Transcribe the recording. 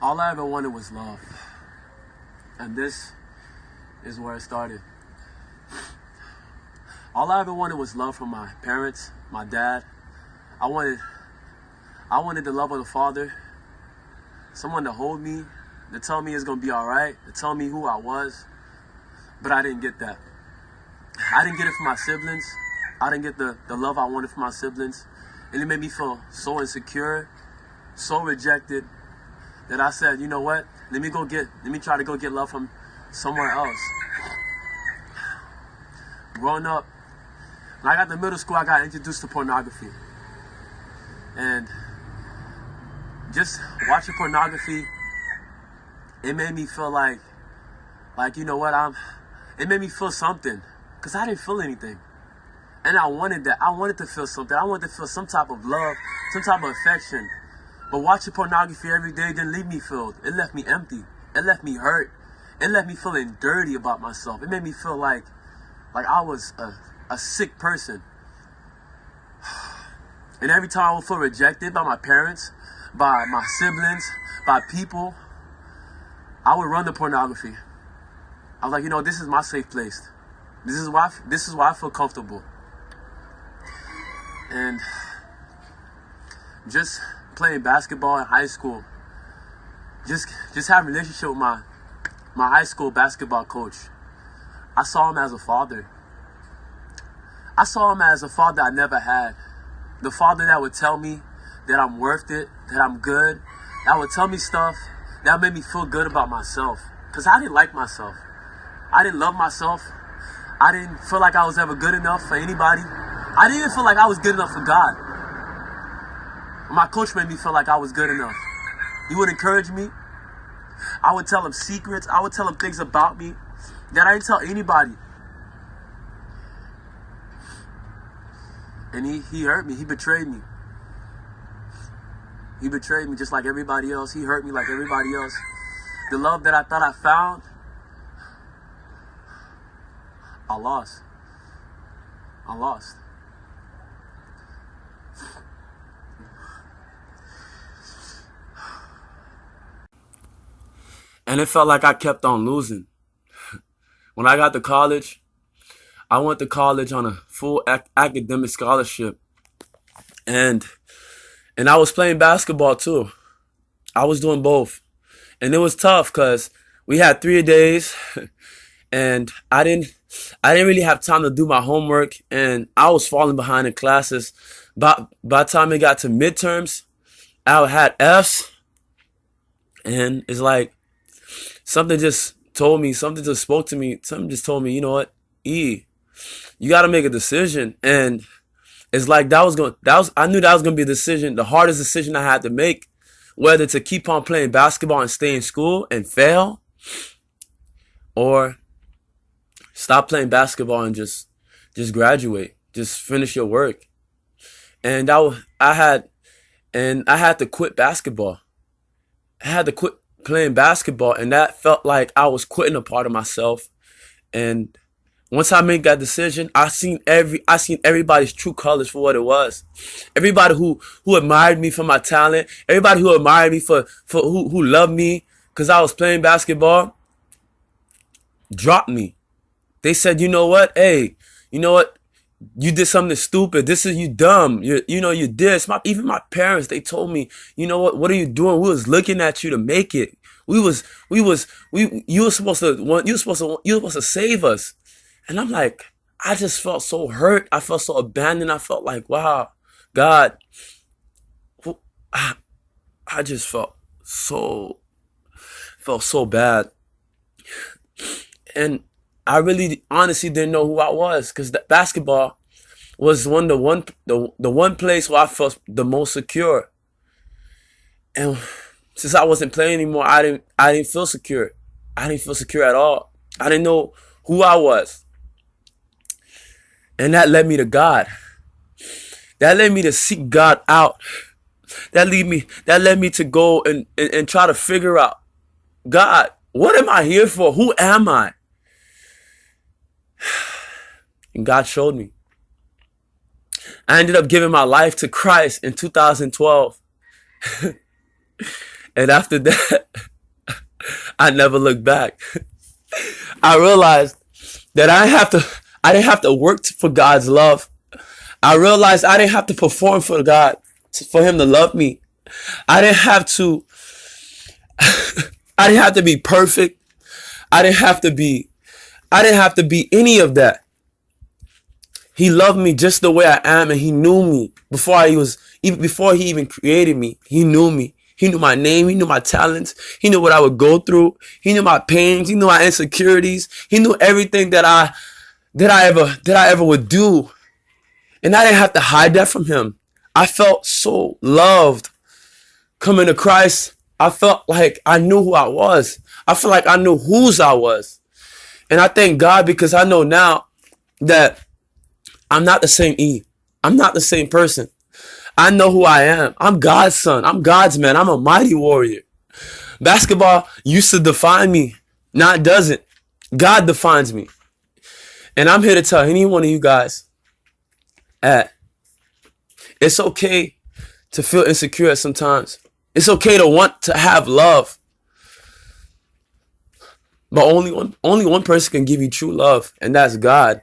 All I ever wanted was love. And this is where it started. All I ever wanted was love from my parents, my dad. I wanted the love of the Father. Someone to hold me, to tell me it's gonna be all right, to tell me who I was. But I didn't get that. I didn't get it from my siblings. I didn't get the love I wanted from my siblings. And it made me feel so insecure, so rejected, that I said, you know what? Let me try to go get love from somewhere else. Growing up, when I got to middle school, I got introduced to pornography. And just watching pornography, it made me feel like you know what, it made me feel something. Because I didn't feel anything. And I wanted that. I wanted to feel something. I wanted to feel some type of love, some type of affection. But watching pornography every day didn't leave me filled. It left me empty. It left me hurt. It left me feeling dirty about myself. It made me feel like I was a sick person. And every time I would feel rejected by my parents, by my siblings, by people, I would run to pornography. I was like, you know, this is my safe place. This is why I feel comfortable. And just playing basketball in high school, just having a relationship with my high school basketball coach. I saw him as a father. I saw him as a father I never had. The father that would tell me that I'm worth it, that I'm good, that would tell me stuff that made me feel good about myself. Because I didn't like myself. I didn't love myself. I didn't feel like I was ever good enough for anybody. I didn't even feel like I was good enough for God. My coach made me feel like I was good enough. He would encourage me. I would tell him secrets. I would tell him things about me that I didn't tell anybody. And he hurt me. He betrayed me. He betrayed me just like everybody else. He hurt me like everybody else. The love that I thought I found, I lost. I lost. And it felt like I kept on losing. When I got to college, I went to college on a full academic scholarship. And I was playing basketball too. I was doing both. And it was tough because we had 3 days and I didn't really have time to do my homework, and I was falling behind in classes. By the time it got to midterms, I had F's, and it's like something just spoke to me. Something just told me, you know what, you got to make a decision. And it's like I knew that was gonna be a decision, the hardest decision I had to make, whether to keep on playing basketball and stay in school and fail, or stop playing basketball and just graduate, just finish your work. And I had to quit basketball. I had to quit playing basketball, and that felt like I was quitting a part of myself. And once I made that decision, I seen everybody's true colors for what it was. Everybody who admired me for my talent, everybody who admired me for who loved me because I was playing basketball, dropped me. They said, you know what? Hey, you know what? You did something stupid. You dumb. You this. Even my parents, they told me, you know what? What are you doing? We was looking at you to make it. You were supposed to save us. And I'm like, I just felt so hurt. I felt so abandoned. I felt like, wow, God, I just felt so bad. And I really honestly didn't know who I was, because basketball was the one place where I felt the most secure. And since I wasn't playing anymore, I didn't feel secure. I didn't feel secure at all. I didn't know who I was. And that led me to God. That led me to seek God out. That led me to go and try to figure out, God, what am I here for? Who am I? And God showed me. I ended up giving my life to Christ in 2012. And after that, I never looked back. I realized that I didn't have to work for God's love. I realized I didn't have to perform for God, for him to love me. I didn't have to I didn't have to be perfect. I didn't have to be any of that. He loved me just the way I am, and he knew me before he even created me. He knew me. He knew my name. He knew my talents. He knew what I would go through. He knew my pains. He knew my insecurities. He knew everything that I ever would do. And I didn't have to hide that from him. I felt so loved coming to Christ. I felt like I knew who I was. I felt like I knew whose I was. And I thank God, because I know now that I'm not the same E. I'm not the same person. I know who I am. I'm God's son. I'm God's man. I'm a mighty warrior. Basketball used to define me. Now it doesn't. God defines me. And I'm here to tell any one of you guys that it's okay to feel insecure sometimes. It's okay to want to have love. But only one person can give you true love, and that's God.